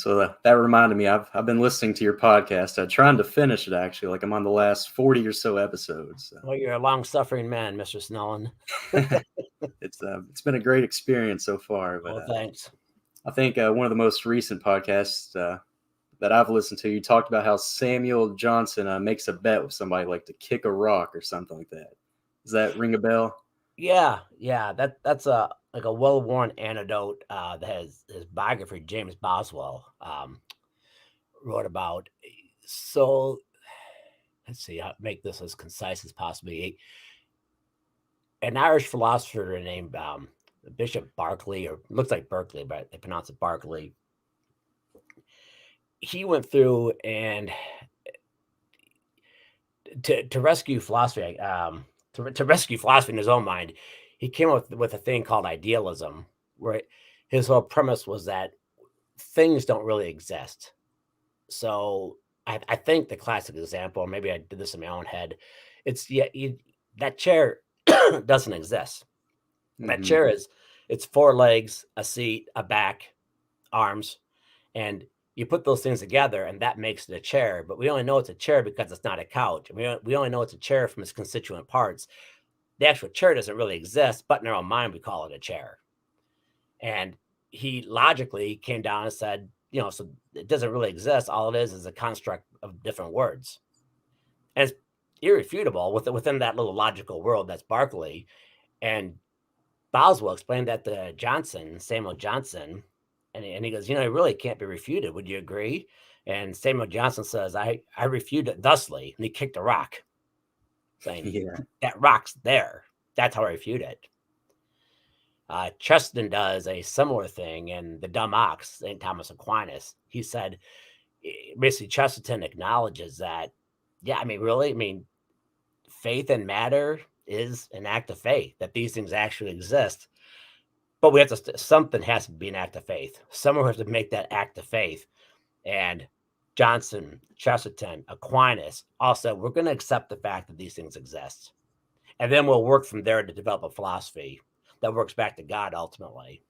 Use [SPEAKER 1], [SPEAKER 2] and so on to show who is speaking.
[SPEAKER 1] So that reminded me, I've been listening to your podcast, trying to finish it actually. Like I'm on the last 40 or so episodes.
[SPEAKER 2] Well, you're a long-suffering man, Mr. Snellen.
[SPEAKER 1] It's been a great experience so far. But
[SPEAKER 2] Oh, thanks.
[SPEAKER 1] I think one of the most recent podcasts that I've listened to, you talked about how Samuel Johnson makes a bet with somebody like to kick a rock or something like that. Does that ring a bell?
[SPEAKER 2] Yeah. That's a well-worn anecdote that his biographer James Boswell wrote about. So let's see, I'll make this as concise as possibly. An Irish philosopher named Bishop Berkeley, or looks like Berkeley, but they pronounce it Berkeley. He went through and to rescue philosophy, to rescue philosophy in his own mind, he came up with a thing called idealism, where his whole premise was that things don't really exist. So I think the classic example, or maybe I did this in my own head, it's that chair doesn't exist. That chair it's four legs, a seat, a back, arms, and you put those things together and that makes it a chair. But we only know it's a chair because it's not a couch. We only know it's a chair from its constituent parts. The actual chair doesn't really exist, but in our own mind, we call it a chair. And he logically came down and said, so it doesn't really exist. All it is a construct of different words. And it's irrefutable within that little logical world that's Berkeley. And Boswell explained that to Samuel Johnson, and he goes, it really can't be refuted. Would you agree? And Samuel Johnson says, I refute it thusly. And he kicked a rock, saying, that rock's there. That's how I refute it. Chesterton does a similar thing in The Dumb Ox, St. Thomas Aquinas. He said, basically, Chesterton acknowledges that, faith and matter is an act of faith, that these things actually exist. But we have to, something has to be an act of faith. Someone has to make that act of faith. And Johnson, Chesterton, Aquinas all said, we're going to accept the fact that these things exist. And then we'll work from there to develop a philosophy that works back to God ultimately.